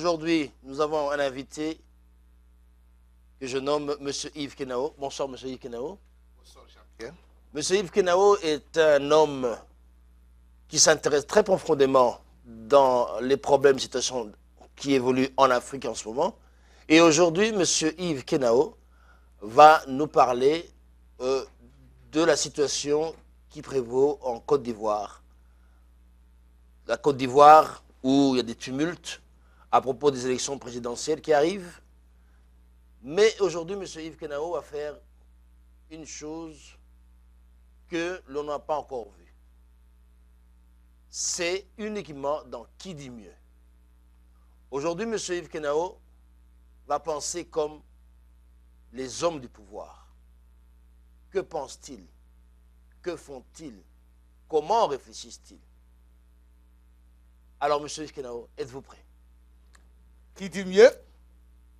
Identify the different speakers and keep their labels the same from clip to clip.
Speaker 1: aujourd'hui, nous avons un invité que je nomme M. Yves Kenao. Bonsoir, M. Yves Kenao.
Speaker 2: Bonsoir, Jean-Pierre.
Speaker 1: M. Yves Kenao est un homme qui s'intéresse très profondément dans les problèmes, situations qui évoluent en Afrique en ce moment. Et aujourd'hui, M. Yves Kenao va nous parler de la situation qui prévaut en Côte d'Ivoire. La Côte d'Ivoire où il y a des tumultes à propos des élections présidentielles qui arrivent. Mais aujourd'hui, M. Yves Kenao va faire une chose que l'on n'a pas encore vue. C'est uniquement dans Qui dit mieux. Aujourd'hui, M. Yves Kenao va penser comme les hommes du pouvoir. Que pensent-ils? Que font-ils? Comment réfléchissent-ils? Alors, M. Yves Kenao, êtes-vous prêt?
Speaker 2: Qui dit mieux?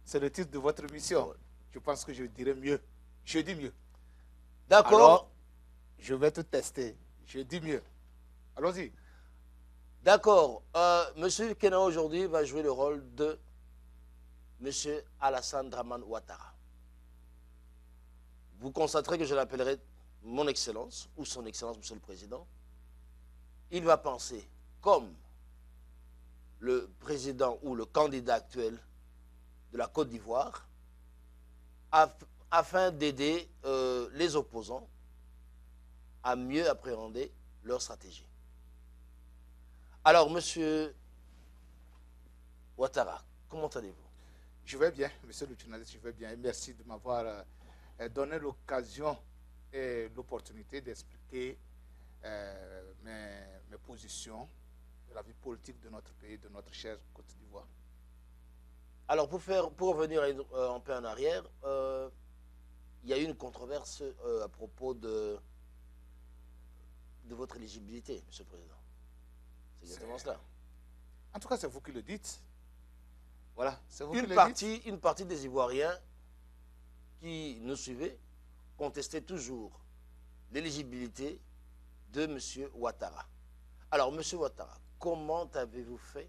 Speaker 2: C'est le titre de votre émission. Je pense que je dirais mieux. Je dis mieux.
Speaker 1: D'accord.
Speaker 2: Alors, je vais te tester. Je dis mieux. Allons-y.
Speaker 1: D'accord. M. Yves Kenao aujourd'hui va jouer le rôle de M. Alassane Dramane Ouattara. Vous constaterez que je l'appellerai mon Excellence ou son Excellence, Monsieur le Président. Il va penser comme le président ou le candidat actuel de la Côte d'Ivoire afin d'aider les opposants à mieux appréhender leur stratégie. Alors, Monsieur Ouattara, comment allez-vous?
Speaker 2: Je vais bien, monsieur le journaliste, je vais bien. Et merci de m'avoir donné l'occasion et l'opportunité d'expliquer mes positions de la vie politique de notre pays, de notre chère Côte d'Ivoire.
Speaker 1: Alors, pour revenir un peu en arrière, il y a eu une controverse à propos de votre éligibilité, Monsieur le Président. C'est exactement cela.
Speaker 2: En tout cas, c'est vous qui le dites. Voilà, c'est vous qui le dites.
Speaker 1: Une partie des Ivoiriens qui nous suivaient contestaient toujours l'éligibilité de M. Ouattara. Alors, M. Ouattara, comment avez-vous fait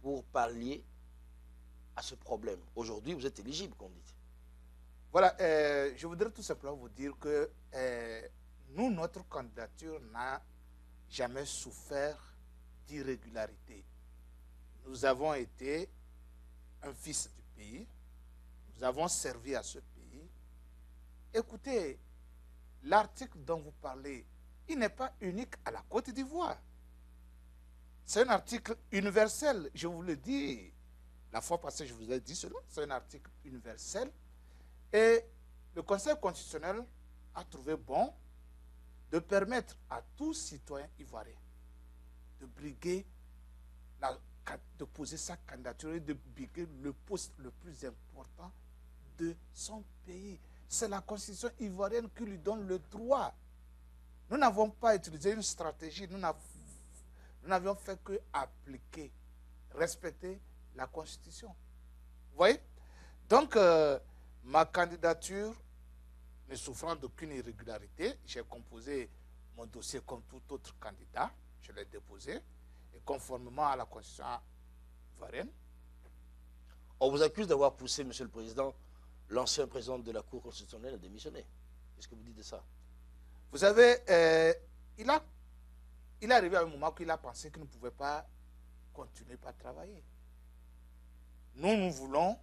Speaker 1: pour pallier à ce problème? Aujourd'hui, vous êtes éligible, qu'on dit.
Speaker 2: Voilà, je voudrais tout simplement vous dire que nous, notre candidature n'a jamais souffert d'irrégularité. Nous avons été un fils du pays, nous avons servi à ce pays. Écoutez, l'article dont vous parlez, il n'est pas unique à la Côte d'Ivoire. C'est un article universel, je vous le dis. La fois passée, je vous ai dit cela, c'est un article universel. Et le Conseil constitutionnel a trouvé bon de permettre à tout citoyen ivoirien de briguer, de poser sa candidature et de briguer le poste le plus important de son pays. C'est la Constitution ivoirienne qui lui donne le droit. Nous n'avons pas utilisé une stratégie, nous n'avions fait que appliquer, respecter la Constitution. Vous voyez? Donc, ma candidature ne souffrant d'aucune irrégularité, j'ai composé mon dossier comme tout autre candidat, je l'ai déposé, et conformément à la Constitution ivoirienne.
Speaker 1: On vous accuse d'avoir poussé, Monsieur le Président, l'ancien président de la Cour constitutionnelle à démissionner. Qu'est-ce que vous dites de ça?
Speaker 2: Vous savez, il est arrivé à un moment qu'il a pensé qu'il ne pouvait pas continuer à travailler. Nous voulons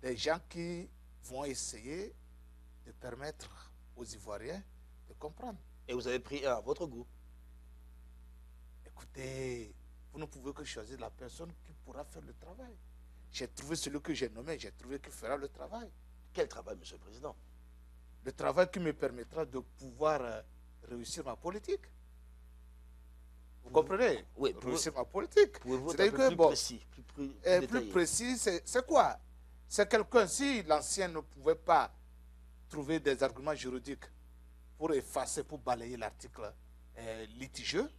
Speaker 2: des gens qui vont essayer de permettre aux Ivoiriens de comprendre.
Speaker 1: Et vous avez pris un à votre goût.
Speaker 2: Écoutez, vous ne pouvez que choisir la personne qui pourra faire le travail. J'ai trouvé celui que j'ai nommé, j'ai trouvé qu'il fera le travail.
Speaker 1: Quel travail, Monsieur le Président?
Speaker 2: Le travail qui me permettra de pouvoir réussir ma politique. Vous comprenez?
Speaker 1: Oui,
Speaker 2: réussir ma politique.
Speaker 1: Pouvez-vous être un peu plus précis,
Speaker 2: plus précis, c'est quoi? C'est quelqu'un, si l'ancien ne pouvait pas trouver des arguments juridiques pour effacer, pour balayer l'article litigieux,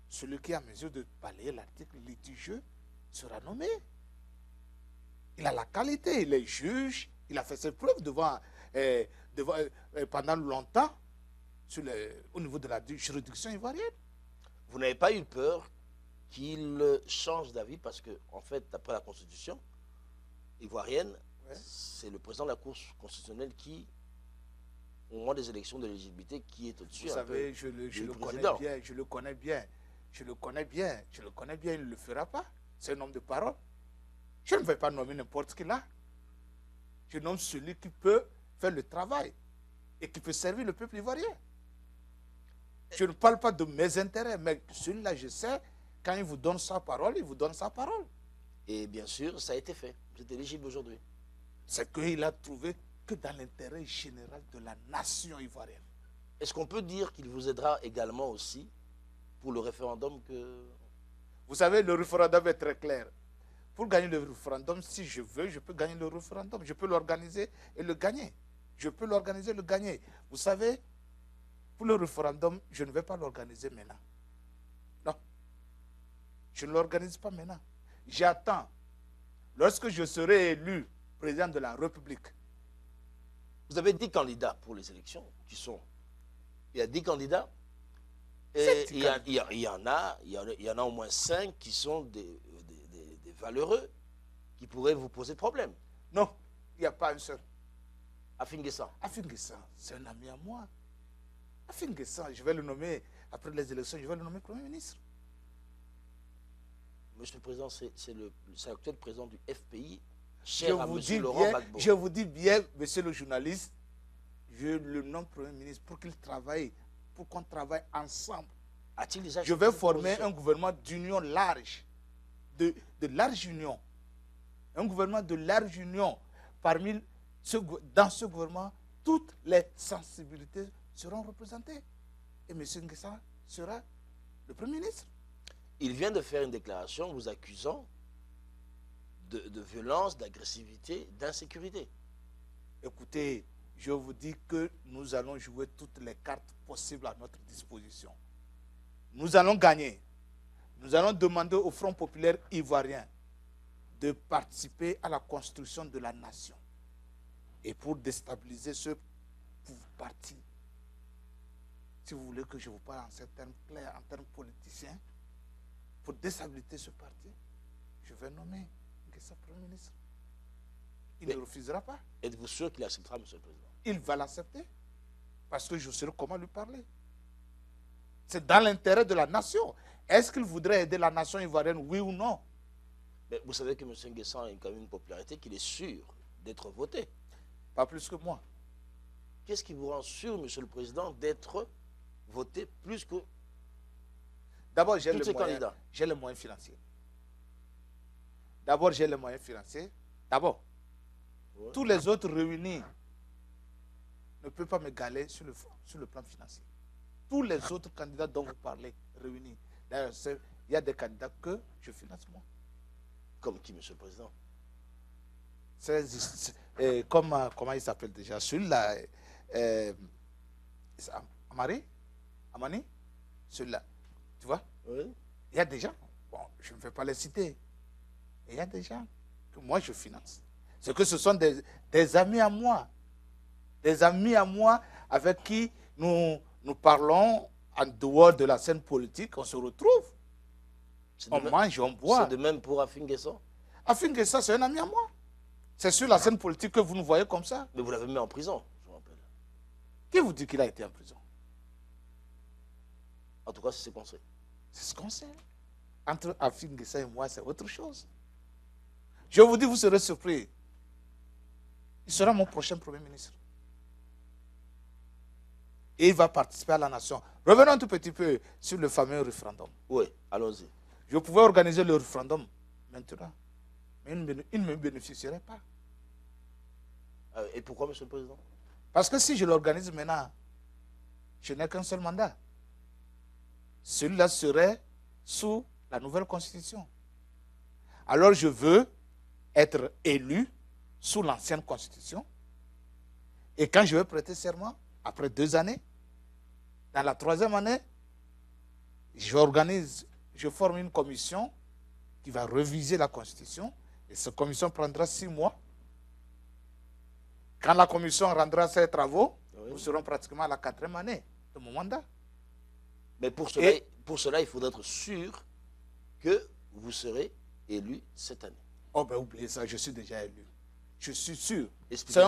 Speaker 2: celui qui est en mesure de balayer l'article litigieux sera nommé. Il a la qualité, il est juge, il a fait ses preuves pendant longtemps au niveau de la juridiction ivoirienne.
Speaker 1: Vous n'avez pas eu peur qu'il change d'avis parce que, en fait, d'après la Constitution ivoirienne,
Speaker 2: Ouais.
Speaker 1: c'est le président de la Cour constitutionnelle qui, au moment des élections de l'éligibilité, qui est au-dessus.
Speaker 2: Vous
Speaker 1: un peu
Speaker 2: savez, je le
Speaker 1: du
Speaker 2: connais
Speaker 1: président.
Speaker 2: bien, je le connais bien. Je le connais bien, je le connais bien, il ne le fera pas. C'est un homme de parole. Je ne vais pas nommer n'importe qui là. Je nomme celui qui peut faire le travail et qui peut servir le peuple ivoirien. Je ne parle pas de mes intérêts, mais celui-là, je sais, quand il vous donne sa parole, il vous donne sa parole.
Speaker 1: Et bien sûr, ça a été fait. Vous êtes éligible aujourd'hui.
Speaker 2: C'est qu'il a trouvé que dans l'intérêt général de la nation ivoirienne.
Speaker 1: Est-ce qu'on peut dire qu'il vous aidera également aussi pour le référendum que...
Speaker 2: Vous savez, le référendum est très clair. Pour gagner le référendum, si je veux, je peux gagner le référendum. Je peux l'organiser et le gagner. Je peux l'organiser et le gagner. Vous savez, pour le référendum, je ne vais pas l'organiser maintenant. Non. Je ne l'organise pas maintenant. J'attends. Lorsque je serai élu président de la République.
Speaker 1: Vous avez 10 candidats pour les élections qui sont... Il y a 10 candidats. Et il y en a au moins 5 qui sont des valeureux qui pourraient vous poser problème.
Speaker 2: Non, il n'y a pas un seul.
Speaker 1: Afin Guessan.
Speaker 2: Afin Guessan, c'est un ami à moi. Afin Guessan, je vais le nommer, après les élections, je vais le nommer Premier ministre.
Speaker 1: Monsieur le Président, c'est l'actuel président du FPI, cher à Monsieur Laurent Gbagbo.
Speaker 2: Je vous dis bien, monsieur le journaliste, je le nomme Premier ministre pour qu'il travaille, pour qu'on travaille ensemble.
Speaker 1: A-t-il déjà
Speaker 2: Je vais former un gouvernement d'union large, de large union. Un gouvernement de large union. Dans ce gouvernement, toutes les sensibilités seront représentées. Et M. Nguessan sera le Premier ministre.
Speaker 1: Il vient de faire une déclaration vous accusant de violence, d'agressivité, d'insécurité.
Speaker 2: Écoutez, je vous dis que nous allons jouer toutes les cartes possibles à notre disposition. Nous allons gagner. Nous allons demander au Front populaire ivoirien de participer à la construction de la nation. Et pour déstabiliser ce parti, si vous voulez que je vous parle en termes clairs, en termes politiciens, pour déstabiliser ce parti, je vais nommer Nguessan Premier ministre. Il ne refusera pas.
Speaker 1: Êtes-vous sûr qu'il acceptera, Monsieur le Président?
Speaker 2: Il va l'accepter. Parce que je saurai comment lui parler. C'est dans l'intérêt de la nation. Est-ce qu'il voudrait aider la nation ivoirienne, oui ou non?
Speaker 1: Mais vous savez que M. Nguessan a quand même une popularité qu'il est sûr d'être voté.
Speaker 2: Pas plus que moi.
Speaker 1: Qu'est-ce qui vous rend sûr, Monsieur le Président, d'être voté plus que
Speaker 2: D'abord, j'ai
Speaker 1: tous ces candidats?
Speaker 2: J'ai les moyens financiers. D'abord, j'ai les moyens financiers. D'abord,
Speaker 1: Ouais.
Speaker 2: tous les autres réunis ne peuvent pas me galer sur le plan financier. Tous les autres candidats dont vous parlez réunis. D'ailleurs, il y a des candidats que je finance moi.
Speaker 1: Comme qui, Monsieur le Président?
Speaker 2: Comment il s'appelle déjà? Celui-là, Amani, celui-là. Tu vois?
Speaker 1: Oui.
Speaker 2: Il y a des gens, bon, je ne vais pas les citer, et il y a des gens que moi je finance. C'est que ce sont des amis à moi. Des amis à moi avec qui nous parlons en dehors de la scène politique, on se retrouve. On mange, on boit.
Speaker 1: C'est de même pour Afin Guessan?
Speaker 2: Afin Guessan, c'est un ami à moi. C'est sur la scène politique que vous nous voyez comme ça.
Speaker 1: Mais vous l'avez mis en prison, je vous rappelle.
Speaker 2: Qui vous dit qu'il a été en prison?
Speaker 1: En tout cas, c'est ce qu'on sait.
Speaker 2: C'est ce qu'on sait. Entre Afin Guessan et moi, c'est autre chose. Je vous dis, vous serez surpris. Il sera mon prochain Premier ministre. Et il va participer à la nation. Revenons un tout petit peu sur le fameux référendum.
Speaker 1: Oui, allons-y.
Speaker 2: Je pouvais organiser le référendum maintenant, mais il ne me bénéficierait pas.
Speaker 1: Et pourquoi, Monsieur le Président?
Speaker 2: Parce que si je l'organise maintenant, je n'ai qu'un seul mandat. Celui-là serait sous la nouvelle constitution. Alors je veux être élu sous l'ancienne constitution. Et quand je vais prêter serment, après 2 années, dans la 3e année, je forme une commission qui va réviser la constitution. Et cette commission prendra 6 mois. Quand la commission rendra ses travaux, nous serons pratiquement à la 4e année de mon mandat.
Speaker 1: Mais pour cela, il faudrait être sûr que vous serez élu cette année.
Speaker 2: Oh ben oubliez ça, je suis déjà élu. Je suis sûr.
Speaker 1: Expliquez-
Speaker 2: C'est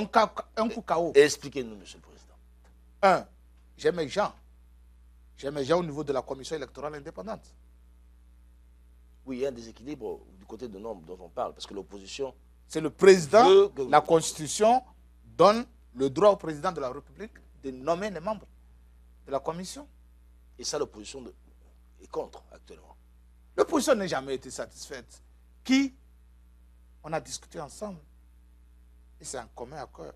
Speaker 2: un coup KO.
Speaker 1: Expliquez-nous, Monsieur le Président.
Speaker 2: Un, j'ai mes gens. J'ai mes gens au niveau de la commission électorale indépendante.
Speaker 1: Oui, il y a un déséquilibre du côté de nombre dont on parle, parce que l'opposition...
Speaker 2: C'est le président,
Speaker 1: veut que-
Speaker 2: la Constitution donne le droit au président de la République de nommer les membres de la commission.
Speaker 1: Et ça, l'opposition est contre actuellement.
Speaker 2: L'opposition n'a jamais été satisfaite. Qui? On a discuté ensemble. Et c'est en commun accord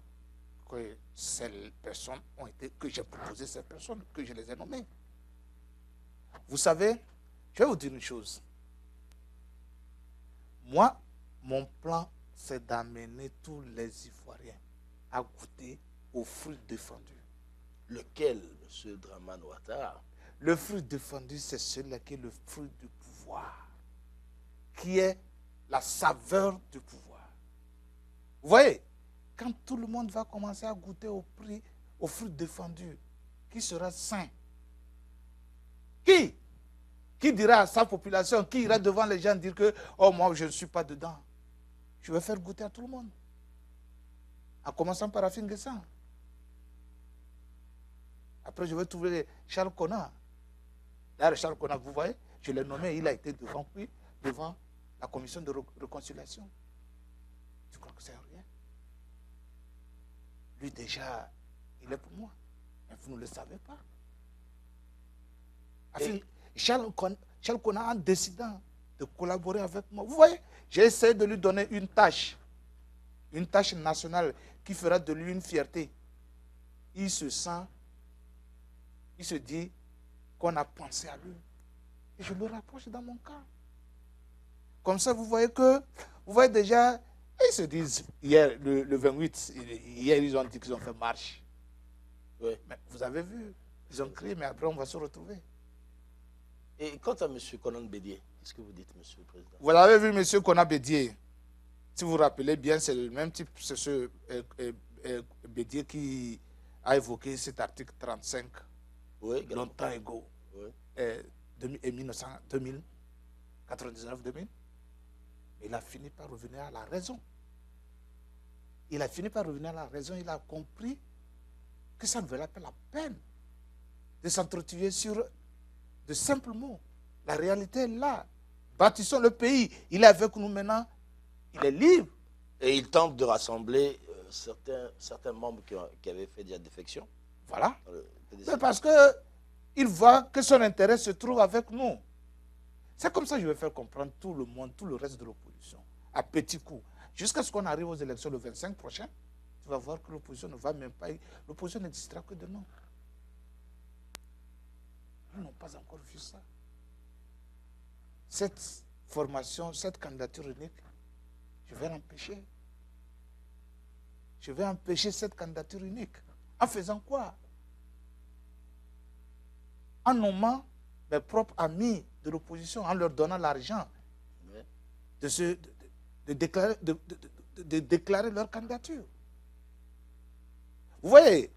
Speaker 2: que ces personnes ont été, que j'ai proposé ces personnes, que je les ai nommées. Vous savez, je vais vous dire une chose. Moi, mon plan, c'est d'amener tous les Ivoiriens à goûter aux fruits défendus.
Speaker 1: Lequel, M. Dramane Ouattara?
Speaker 2: Le fruit défendu, c'est celui qui est le fruit du pouvoir, qui est la saveur du pouvoir. Vous voyez, quand tout le monde va commencer à goûter au fruit défendu, qui sera sain? Qui dira à sa population, qui ira devant les gens dire que, oh, moi, je ne suis pas dedans? Je vais faire goûter à tout le monde. En commençant par Afin Guessan. Après, je vais trouver Charles Kona. Là, Charles Kona, vous voyez, je l'ai nommé, il a été devant la commission de réconciliation. Je crois que c'est rien. Lui, déjà, il est pour moi. Mais vous ne le savez pas. Charles Kona, en décidant de collaborer avec moi, vous voyez, j'ai essayé de lui donner une tâche nationale qui fera de lui une fierté. Il se dit qu'on a pensé à lui. Et je le rapproche dans mon cas. Comme ça, vous voyez déjà, ils se disent, hier, le 28, hier, ils ont dit qu'ils ont fait marche.
Speaker 1: Oui.
Speaker 2: Mais vous avez vu, ils ont crié, mais après, on va se retrouver.
Speaker 1: Et quant à M. Conan Bédier, qu'est-ce que vous dites, M. le Président?
Speaker 2: Vous avez vu M. Conan Bédier. Si vous vous rappelez bien, c'est le même type, c'est ce Bédier qui a évoqué cet article 35 longtemps ago,
Speaker 1: oui.
Speaker 2: 2099-2000. Il a fini par revenir à la raison. Il a a compris que ça ne valait pas la peine de s'entretuer sur de simples mots. La réalité est là. Bâtissons le pays. Il est avec nous maintenant. Il est libre.
Speaker 1: Et il tente de rassembler certains membres qui avaient fait de la défection.
Speaker 2: Voilà. Mais parce qu'il voit que son intérêt se trouve avec nous. C'est comme ça que je vais faire comprendre tout le monde, tout le reste de l'opposition, à petits coups. Jusqu'à ce qu'on arrive aux élections le 25 prochain, tu vas voir que l'opposition ne va même pas... L'opposition n'existera que de nom. Ils n'ont pas encore vu ça. Cette formation, cette candidature unique, je vais l'empêcher. Je vais empêcher cette candidature unique. En faisant quoi? En nommant mes propres amis de l'opposition, en leur donnant l'argent de déclarer leur candidature. Vous voyez,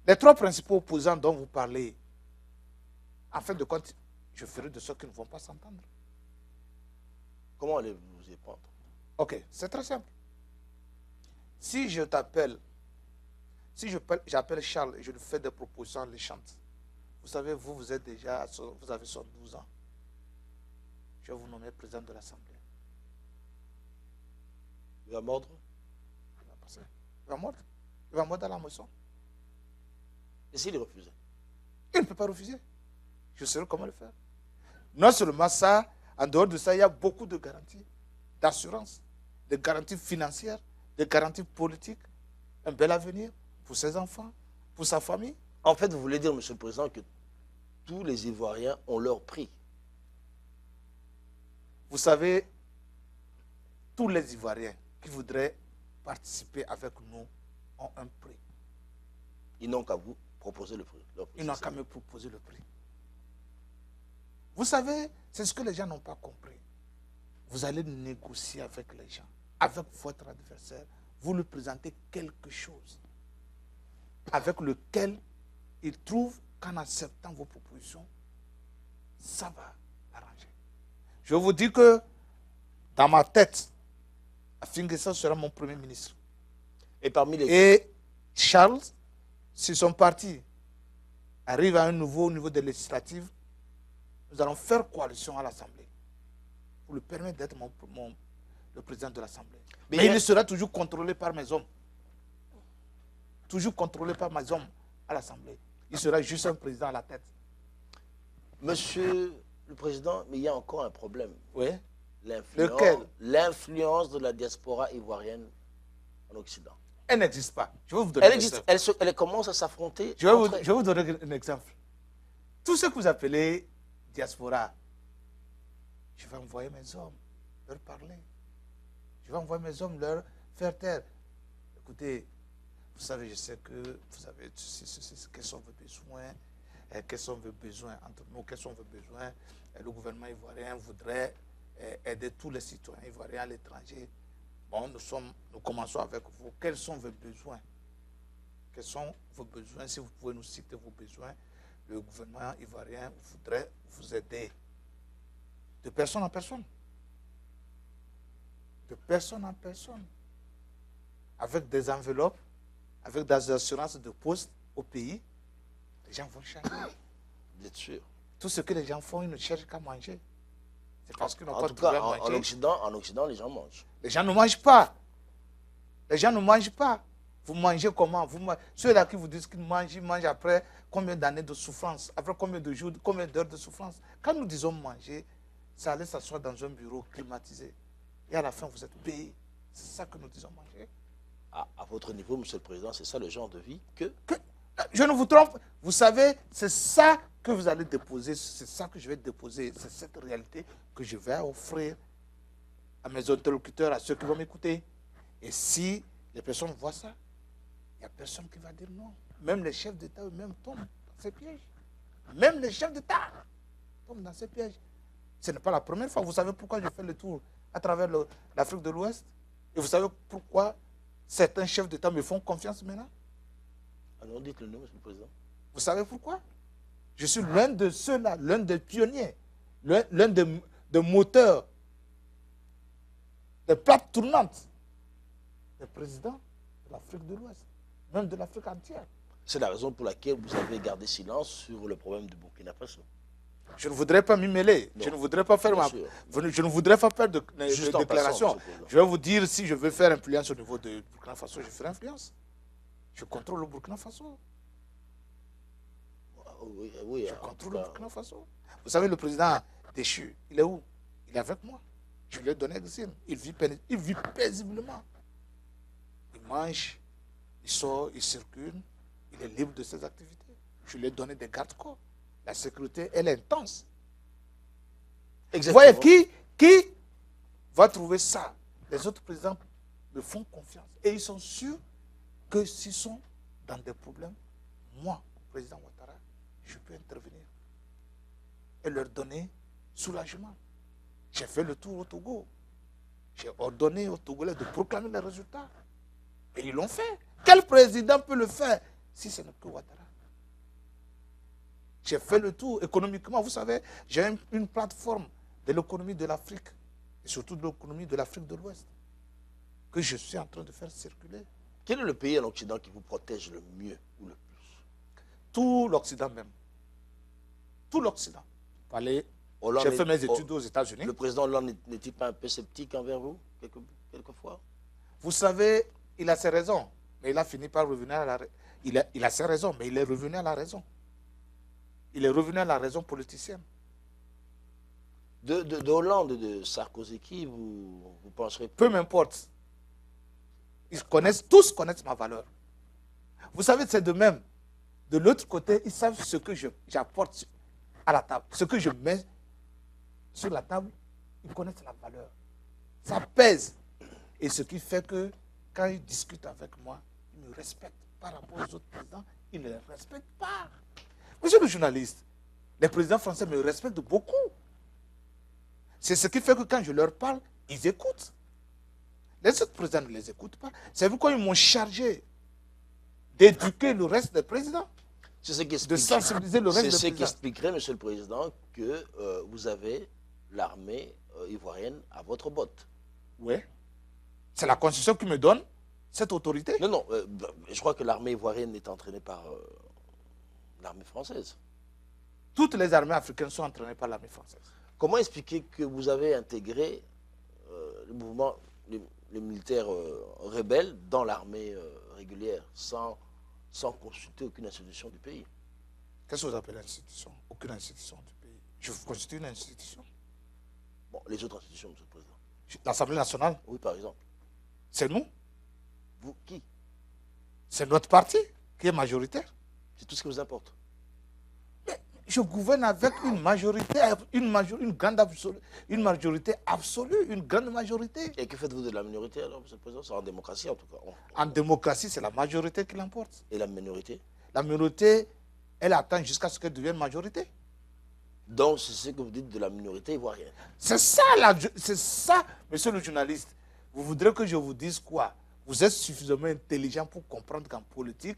Speaker 2: les trois principaux opposants dont vous parlez, en fin de compte, je ferai de ceux qui ne vont pas s'entendre.
Speaker 1: Comment allez-vous y prendre?
Speaker 2: Ok, c'est très simple. Si je t'appelle, j'appelle Charles et je lui fais des propositions, on les chante. Vous savez, vous êtes déjà, vous avez 12 ans. Je vais vous nommer président de l'Assemblée.
Speaker 1: Il va mordre?
Speaker 2: Il va passer. Il va mordre. Il va mordre à la moisson.
Speaker 1: Et s'il refusait?
Speaker 2: Il ne peut pas refuser. Je saurai comment le faire. Non seulement ça, en dehors de ça, il y a beaucoup de garanties, d'assurance, de garanties financières, de garanties politiques, un bel avenir pour ses enfants, pour sa famille.
Speaker 1: En fait, vous voulez dire, M. le Président, que tous les Ivoiriens ont leur prix?
Speaker 2: Vous savez, tous les Ivoiriens qui voudraient participer avec nous ont un prix.
Speaker 1: Ils n'ont qu'à vous proposer le prix.
Speaker 2: Ils n'ont qu'à me proposer le prix. Vous savez, c'est ce que les gens n'ont pas compris. Vous allez négocier avec les gens, avec votre adversaire. Vous lui présentez quelque chose avec lequel il trouve qu'en acceptant vos propositions, ça va l'arranger. Je vous dis que dans ma tête, Afingessa sera mon premier ministre.
Speaker 1: Et parmi les...
Speaker 2: Et Charles, si son parti arrive à un nouveau niveau de législative, nous allons faire coalition à l'Assemblée pour lui permettre d'être le président de l'Assemblée. Mais il sera toujours contrôlé par mes hommes. Toujours contrôlé par mes hommes à l'Assemblée. Il sera juste un président à la tête.
Speaker 1: Monsieur le Président, mais il y a encore un problème.
Speaker 2: Oui. Lequel?
Speaker 1: L'influence de la diaspora ivoirienne en Occident.
Speaker 2: Elle n'existe pas. Je vais vous donner
Speaker 1: Elle existe. Elle commence à s'affronter.
Speaker 2: Je vais vous donner un exemple. Tout ce que vous appelez diaspora, je vais envoyer mes hommes leur parler. Je vais envoyer mes hommes leur faire taire. Écoutez, vous savez, je sais que vous savez quels sont vos besoins, quels sont vos besoins entre nous, quels sont vos besoins. Le gouvernement ivoirien voudrait aider tous les citoyens ivoiriens à l'étranger. Bon, nous commençons avec vous. Quels sont vos besoins? Quels sont vos besoins? Si vous pouvez nous citer vos besoins, le gouvernement ivoirien voudrait vous aider. De personne en personne. De personne en personne. Avec des enveloppes, avec des assurances de poste au pays, les gens vont chercher.
Speaker 1: Bien sûr.
Speaker 2: Tout ce que les gens font, ils ne cherchent qu'à manger. C'est parce qu'ils n'ont
Speaker 1: En
Speaker 2: pas
Speaker 1: tout
Speaker 2: trouvé
Speaker 1: cas,
Speaker 2: à manger.
Speaker 1: en Occident, les gens mangent.
Speaker 2: Les gens ne mangent pas. Les gens ne mangent pas. Vous mangez comment? Ceux-là qui vous disent qu'ils mangent, ils mangent après combien d'années de souffrance? Après combien de jours, combien d'heures de souffrance? Quand nous disons manger, c'est aller s'asseoir dans un bureau climatisé. Et à la fin, vous êtes payé. C'est ça que nous disons manger.
Speaker 1: À votre niveau, Monsieur le Président, c'est ça le genre de vie que...
Speaker 2: Je ne vous trompe. Vous savez, c'est ça que vous allez déposer. C'est ça que je vais déposer. C'est cette réalité que je vais offrir à mes interlocuteurs, à ceux qui vont m'écouter. Et si les personnes voient ça, il n'y a personne qui va dire non. Même les chefs d'État eux-mêmes tombent dans ces pièges. Même les chefs d'État tombent dans ces pièges. Ce n'est pas la première fois. Vous savez pourquoi je fais le tour à travers l'Afrique de l'Ouest? Et vous savez pourquoi certains chefs d'État me font confiance maintenant?
Speaker 1: Alors, dites-le nous, Monsieur le Président.
Speaker 2: Vous savez pourquoi? Je suis l'un de ceux-là, l'un des pionniers, l'un des moteurs, des plates tournantes des présidents de l'Afrique de l'Ouest, même de l'Afrique entière.
Speaker 1: C'est la raison pour laquelle vous avez gardé silence sur le problème du Burkina Faso.
Speaker 2: Je ne voudrais pas m'y mêler. Je ne voudrais pas faire je ne voudrais pas faire de déclaration. Je vais vous dire, si je veux faire influence au niveau de Burkina Faso, je ferai influence. Je contrôle le Burkina Faso.
Speaker 1: Oui,
Speaker 2: je contrôle le Burkina Faso. Vous savez, le président déchu, il est où? Il est avec moi. Je lui ai donné l'exil. Il vit paisiblement. Il mange, il sort, il circule, il est libre de ses activités. Je lui ai donné des garde-corps. La sécurité, elle est intense.
Speaker 1: Exactement.
Speaker 2: Vous voyez, qui va trouver ça? Les autres présidents me font confiance. Et ils sont sûrs que s'ils sont dans des problèmes, moi, président Ouattara, je peux intervenir et leur donner soulagement. J'ai fait le tour au Togo. J'ai ordonné aux Togolais de proclamer les résultats. Et ils l'ont fait. Quel président peut le faire si ce n'est que Ouattara? J'ai fait le tour économiquement. Vous savez, j'ai une plateforme de l'économie de l'Afrique, et surtout de l'économie de l'Afrique de l'Ouest, que je suis en train de faire circuler.
Speaker 1: Quel est le pays en Occident qui vous protège le mieux ou le plus?
Speaker 2: Tout l'Occident même. Tout l'Occident. J'ai fait mes études aux États-Unis.
Speaker 1: Le président Hollande n'est-il pas un peu sceptique envers vous, quelquefois?
Speaker 2: Vous savez, il a ses raisons, mais il a fini par revenir à la raison. Il a ses raisons, mais il est revenu à la raison. Il est revenu à la raison politicienne.
Speaker 1: De Hollande et de Sarkozy, qui vous penserez?
Speaker 2: Peu m'importe. Tous connaissent ma valeur. Vous savez, c'est de même. De l'autre côté, ils savent ce que j'apporte à la table. Ce que je mets sur la table, ils connaissent la valeur. Ça pèse. Et ce qui fait que quand ils discutent avec moi, ils me respectent. Par rapport aux autres présidents, ils ne les respectent pas. Monsieur le journaliste, les présidents français me respectent beaucoup. C'est ce qui fait que quand je leur parle, ils écoutent. Les autres présidents ne les écoutent pas. C'est pourquoi ils m'ont chargé d'éduquer le reste des présidents.
Speaker 1: C'est ce qui
Speaker 2: de sensibiliser le reste des présidents.
Speaker 1: C'est ce qui expliquerait, Monsieur le Président, que vous avez l'armée ivoirienne à votre botte.
Speaker 2: Oui. C'est la Constitution qui me donne cette autorité.
Speaker 1: Non, non, je crois que l'armée ivoirienne est entraînée par l'armée française.
Speaker 2: Toutes les armées africaines sont entraînées par l'armée française.
Speaker 1: Comment expliquer que vous avez intégré le mouvement, les militaires rebelles dans l'armée régulière sans consulter aucune institution du pays?
Speaker 2: Qu'est-ce que vous appelez institution? Aucune institution du pays. Je constitue une institution.
Speaker 1: Bon, les autres institutions, M. le Président.
Speaker 2: L'Assemblée nationale,
Speaker 1: Oui, par exemple.
Speaker 2: c'est nous.
Speaker 1: Vous, qui?
Speaker 2: C'est notre parti qui est majoritaire.
Speaker 1: C'est tout ce qui vous importe.
Speaker 2: Mais je gouverne avec une majorité, une grande absolue, une majorité absolue, une grande majorité.
Speaker 1: Et que faites-vous de la minorité alors, M. le Président? C'est en démocratie en tout cas.
Speaker 2: En démocratie, c'est la majorité qui l'emporte.
Speaker 1: Et la minorité?
Speaker 2: La minorité, elle attend jusqu'à ce qu'elle devienne majorité.
Speaker 1: Donc, c'est ce que vous dites de la minorité ivoirienne.
Speaker 2: C'est ça, monsieur le journaliste. Vous voudrez que je vous dise quoi? Vous êtes suffisamment intelligent pour comprendre qu'en politique,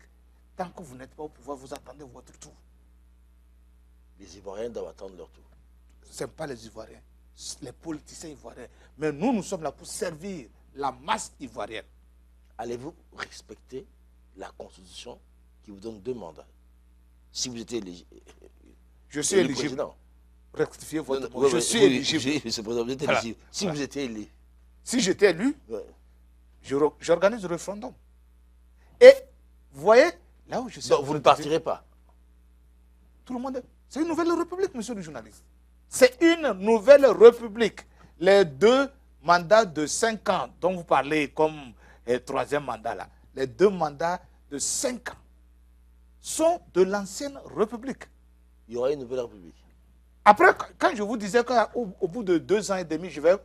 Speaker 2: tant que vous n'êtes pas au pouvoir, vous attendez votre tour.
Speaker 1: Les Ivoiriens doivent attendre leur tour.
Speaker 2: Ce n'est pas les Ivoiriens, les politiciens ivoiriens. Mais nous, nous sommes là pour servir la masse ivoirienne.
Speaker 1: Allez-vous respecter la Constitution qui vous donne 2 mandats? Si vous étiez éligible.
Speaker 2: Je suis éligible.
Speaker 1: Président.
Speaker 2: Rectifiez votre mot.
Speaker 1: Oui,
Speaker 2: Je suis éligible.
Speaker 1: Oui, M. le Président, vous êtes éligible.
Speaker 2: Voilà.
Speaker 1: Si vous étiez élu.
Speaker 2: Si j'étais élu,
Speaker 1: Ouais.
Speaker 2: j'organise le référendum. Et vous voyez, là où je suis.
Speaker 1: Donc, vous ne partirez pas.
Speaker 2: Tout le monde. C'est une nouvelle république, monsieur le journaliste. C'est une nouvelle république. Les 2 mandats de 5 ans dont vous parlez comme 3e mandat là, les 2 mandats de 5 ans sont de l'ancienne république.
Speaker 1: Il y aura une nouvelle république.
Speaker 2: Après, quand je vous disais qu'au bout de 2 ans et demi, je vais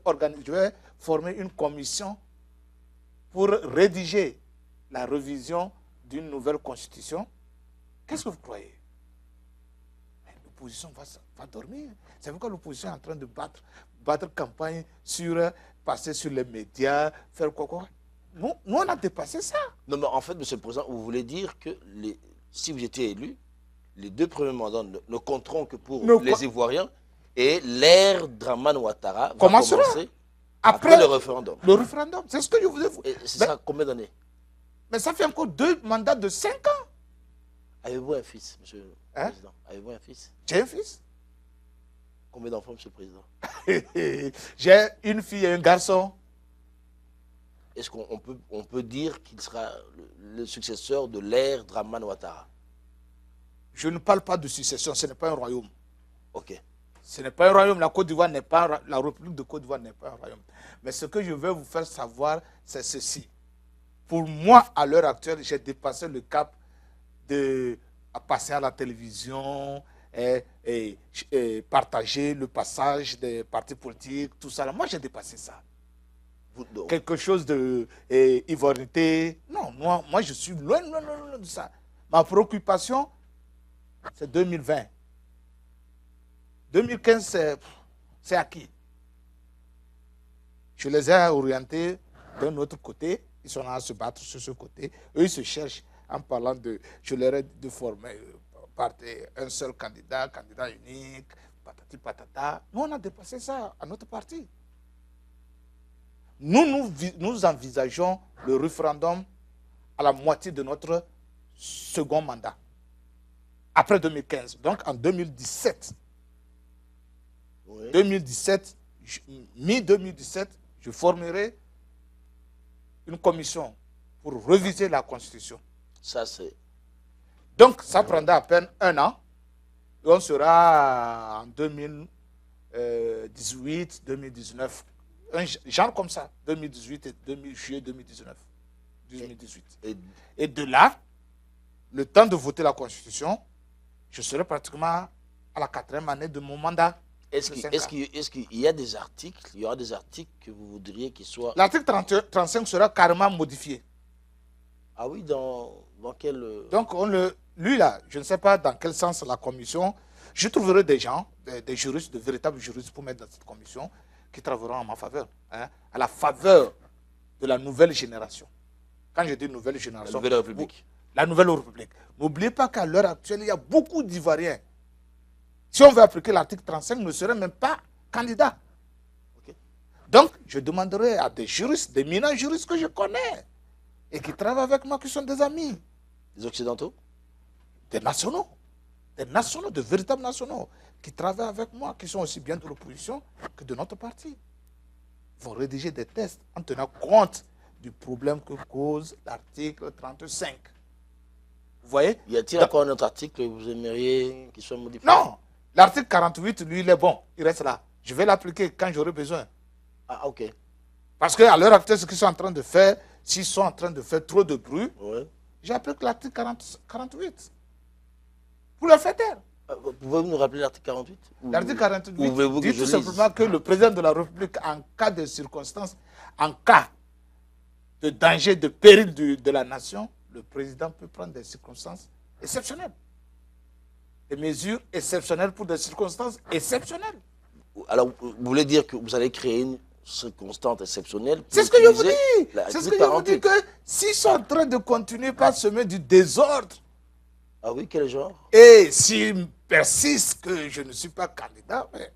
Speaker 2: former une commission pour rédiger la révision d'une nouvelle constitution, qu'est-ce que vous croyez? L'opposition va dormir. C'est pourquoi l'opposition est en train de battre campagne passer sur les médias, faire quoi. Nous, on a dépassé ça.
Speaker 1: Non, mais en fait, M. le Président, vous voulez dire que si vous étiez élu, les 2 premiers mandats ne compteront que pour les Ivoiriens et l'ère Dramane Ouattara va commencer après le référendum.
Speaker 2: Le référendum, c'est ce que je vous ai dit.
Speaker 1: Et c'est ça combien d'années?
Speaker 2: Mais ça fait encore 2 mandats de 5 ans.
Speaker 1: Avez-vous un fils, M. le Président? Avez-vous un fils?
Speaker 2: J'ai un fils.
Speaker 1: Combien d'enfants, M. le Président?
Speaker 2: J'ai une fille et un garçon.
Speaker 1: Est-ce qu'on peut dire qu'il sera le successeur de l'ère Dramane Ouattara?
Speaker 2: Je ne parle pas de succession, ce n'est pas un royaume.
Speaker 1: Ok.
Speaker 2: Ce n'est pas un royaume, la République de Côte d'Ivoire n'est pas un royaume. Mais ce que je veux vous faire savoir, c'est ceci. Pour moi, à l'heure actuelle, j'ai dépassé le cap de passer à la télévision et partager le passage des partis politiques, tout ça. Moi, j'ai dépassé ça. Quelque chose de ivoirité. Non, moi, je suis loin de ça. Ma préoccupation, c'est 2020. 2015, c'est acquis. Je les ai orientés d'un autre côté. Ils sont là à se battre sur ce côté. Eux, ils se cherchent en parlant de... Je leur ai de former un seul candidat unique, patati patata. Nous, on a dépassé ça à notre parti. Nous envisageons le référendum à la moitié de notre second mandat. Après 2015, donc en 2017. Oui. Mi-2017, je formerai une commission pour réviser la Constitution.
Speaker 1: Ça, c'est...
Speaker 2: Donc, ça prendra à peine 1 an. Et on sera en 2018, 2019. Un genre comme ça, 2018 et juillet 2019. 2018. Et de là, le temps de voter la Constitution, je serai pratiquement à la 4e année de mon mandat.
Speaker 1: Est-ce qu'il y a des articles, il y aura des articles que vous voudriez qu'ils soient...
Speaker 2: L'article 35 sera carrément modifié.
Speaker 1: Ah oui, dans quel...
Speaker 2: Donc, lui là, je ne sais pas dans quel sens la commission, je trouverai des gens, des juristes, de véritables juristes pour mettre dans cette commission, qui travailleront en ma faveur, hein, à la faveur de la nouvelle génération. Quand je dis nouvelle génération...
Speaker 1: La nouvelle République.
Speaker 2: La nouvelle République. N'oubliez pas qu'à l'heure actuelle, il y a beaucoup d'Ivoiriens. Si on veut appliquer l'article 35, ne serait même pas candidat.
Speaker 1: Ok.
Speaker 2: Donc, je demanderai à des juristes, des éminents juristes que je connais et qui travaillent avec moi, qui sont des amis.
Speaker 1: Les Occidentaux?
Speaker 2: Des nationaux, de véritables nationaux, qui travaillent avec moi, qui sont aussi bien de l'opposition que de notre parti. Ils vont rédiger des tests en tenant compte du problème que cause l'article 35. Vous voyez?
Speaker 1: Y a-t-il encore un autre article que vous aimeriez qu'il soit modifié?
Speaker 2: Non, l'article 48, lui, il est bon, il reste là. Je vais l'appliquer quand j'aurai besoin.
Speaker 1: Ah, ok.
Speaker 2: Parce qu'à l'heure actuelle, ce qu'ils sont en train de faire, s'ils sont en train de faire trop de bruit,
Speaker 1: Ouais.
Speaker 2: j'applique l'article 48. Pour le faire taire.
Speaker 1: Pouvez-vous nous rappeler l'article 48?
Speaker 2: L'article 48
Speaker 1: voulez-vous que
Speaker 2: dit
Speaker 1: je
Speaker 2: tout
Speaker 1: lise?
Speaker 2: simplement que le président de la République, en cas de circonstance, en cas de danger, de péril de la nation, le président peut prendre des circonstances exceptionnelles. Des mesures exceptionnelles pour des circonstances exceptionnelles.
Speaker 1: Alors, vous voulez dire que vous allez créer une circonstance exceptionnelle?
Speaker 2: C'est ce que je vous
Speaker 1: utiliser
Speaker 2: dis. C'est
Speaker 1: l'article
Speaker 2: ce que je vous dis,
Speaker 1: 48.
Speaker 2: que s'ils sont en train de continuer par semer du désordre,
Speaker 1: Ah oui, quel genre?
Speaker 2: et s'ils persistent que je ne suis pas candidat, mais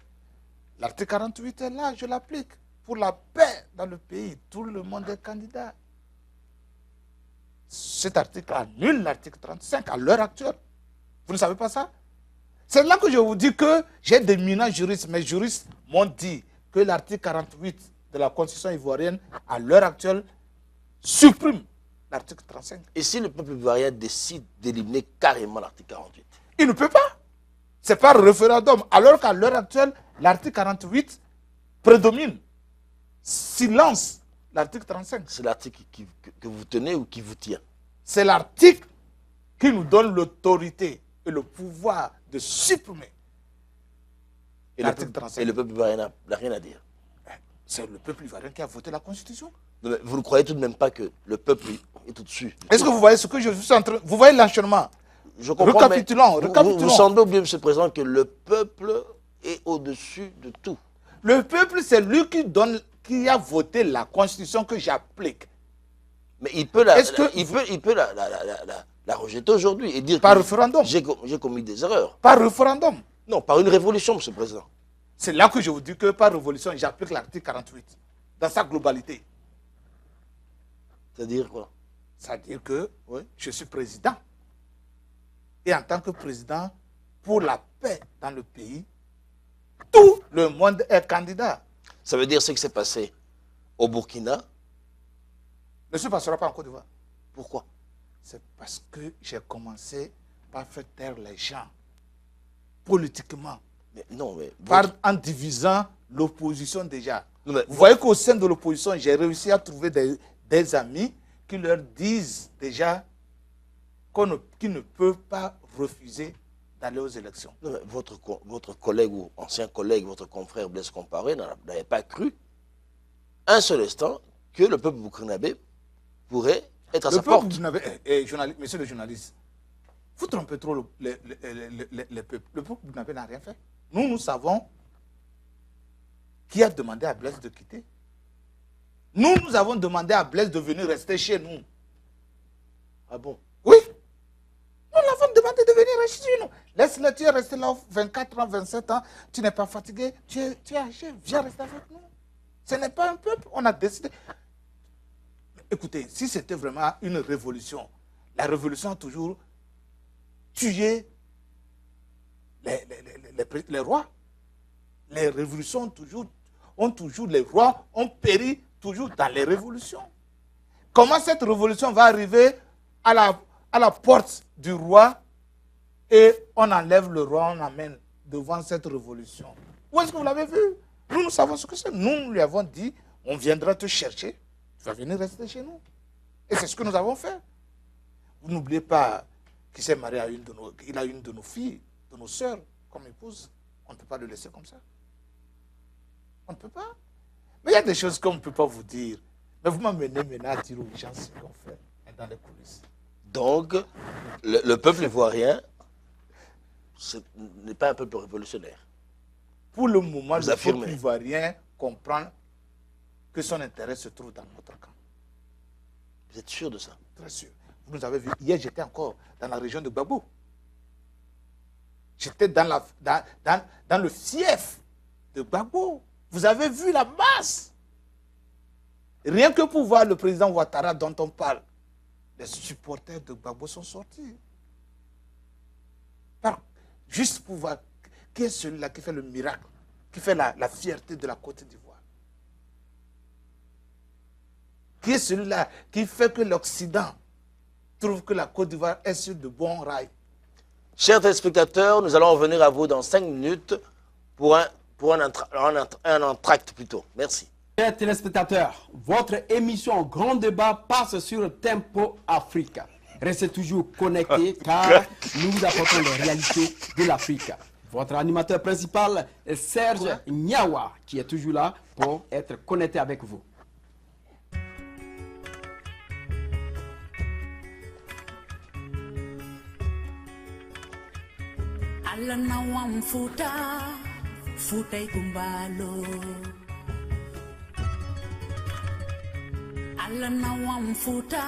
Speaker 2: l'article 48 est là, je l'applique. Pour la paix dans le pays, tout le monde est candidat. Cet article annule l'article 35 à l'heure actuelle. Vous ne savez pas ça? C'est là que je vous dis que j'ai d'éminents juristes. Mes juristes m'ont dit que l'article 48 de la Constitution ivoirienne, à l'heure actuelle, supprime l'article 35.
Speaker 1: Et si le peuple ivoirien décide d'éliminer carrément l'article 48?
Speaker 2: Il ne peut pas. C'est par référendum. Alors qu'à l'heure actuelle, l'article 48 prédomine. Silence l'article 35.
Speaker 1: C'est l'article que vous tenez ou qui vous tient?
Speaker 2: C'est l'article qui nous donne l'autorité et le pouvoir de supprimer l'article 35.
Speaker 1: Et le peuple ivoirien n'a rien à dire?
Speaker 2: C'est le peuple ivoirien qui a voté la Constitution.
Speaker 1: Non, mais vous ne croyez tout de même pas que le peuple est au-dessus?
Speaker 2: Est-ce que vous voyez ce que je suis en train... Vous voyez l'enchaînement?
Speaker 1: Je comprends,
Speaker 2: Récapitulons,
Speaker 1: mais
Speaker 2: récapitulons.
Speaker 1: vous semblez oublier, M. le Président, que le peuple est au-dessus de tout.
Speaker 2: Le peuple, c'est lui qui a voté la Constitution que j'applique.
Speaker 1: Mais il peut la,
Speaker 2: Est-ce que
Speaker 1: il peut la rejeter aujourd'hui et dire
Speaker 2: Par
Speaker 1: que
Speaker 2: référendum.
Speaker 1: j'ai commis des erreurs.
Speaker 2: Par référendum.
Speaker 1: Non, par une révolution, M. le Président.
Speaker 2: C'est là que je vous dis que par révolution, j'applique l'article 48 dans sa globalité.
Speaker 1: C'est-à-dire quoi?
Speaker 2: C'est-à-dire que je suis président. Et en tant que président, pour la paix dans le pays, tout le monde est candidat.
Speaker 1: Ça veut dire ce qui s'est passé au Burkina.
Speaker 2: Ne se passera pas en Côte d'Ivoire.
Speaker 1: Pourquoi?
Speaker 2: C'est parce que j'ai commencé par faire taire les gens politiquement.
Speaker 1: Mais non, mais
Speaker 2: En divisant l'opposition déjà.
Speaker 1: Non, mais
Speaker 2: Vous voyez qu'au sein de l'opposition, j'ai réussi à trouver des amis qui leur disent déjà qu'ils ne peuvent pas refuser d'aller aux élections.
Speaker 1: non, mais votre collègue ou ancien collègue, votre confrère Blaise Compaoré n'avait pas cru un seul instant que le peuple burkinabé pourrait être à sa porte.
Speaker 2: Monsieur le journaliste, vous trompez trop le peuple. Le peuple burkinabé n'a rien fait. Nous savons qui a demandé à Blaise de quitter. Nous avons demandé à Blaise de venir rester chez nous.
Speaker 1: Ah bon?
Speaker 2: Oui. Nous l'avons demandé de venir rester chez nous. Laisse-le, tu es resté là 24 ans, 27 ans, tu n'es pas fatigué, tu es âgé, viens rester avec nous. Ce n'est pas un peuple, on a décidé. Écoutez, si c'était vraiment une révolution, la révolution a toujours tué les rois. Les révolutions les rois ont péri toujours dans les révolutions. Comment cette révolution va arriver à la porte du roi et on enlève le roi, on amène devant cette révolution? Où est-ce que vous l'avez vu? Nous savons ce que c'est. Nous lui avons dit, on viendra te chercher, tu vas venir rester chez nous. Et c'est ce que nous avons fait. Vous n'oubliez pas qu'il s'est marié à il a une de nos filles, de nos sœurs, comme épouse. On ne peut pas le laisser comme ça. On ne peut pas. Mais il y a des choses qu'on ne peut pas vous dire. Mais vous m'amenez maintenant à dire aux gens ce qu'on fait dans les coulisses.
Speaker 1: Donc, le peuple ivoirien n'est pas un peuple révolutionnaire.
Speaker 2: Pour le moment,
Speaker 1: Vous
Speaker 2: le
Speaker 1: affirmez.
Speaker 2: peuple ivoirien comprend que son intérêt se trouve dans notre camp.
Speaker 1: Vous êtes sûr de ça?
Speaker 2: Très sûr. Vous nous avez vu, hier j'étais encore dans la région de Gbagbo. J'étais dans le fief de Gbagbo. Vous avez vu la masse. Rien que pour voir le président Ouattara dont on parle, les supporters de Gbagbo sont sortis. Juste pour voir qui est celui-là qui fait le miracle, qui fait la fierté de la Côte d'Ivoire. Qui est celui-là qui fait que l'Occident trouve que la Côte d'Ivoire est sur de bons rails.
Speaker 1: Chers téléspectateurs, nous allons revenir à vous dans 5 minutes pour un entracte plutôt. Merci.
Speaker 3: Chers téléspectateurs, votre émission Grand Débat passe sur Tempo Africa. Restez toujours connectés car nous vous apportons les réalités de l'Afrique. Votre animateur principal est Serge Nyawa qui est toujours là pour être connecté avec vous.
Speaker 4: Alana wamfuta, futa ikumbalo. Alana wamfuta,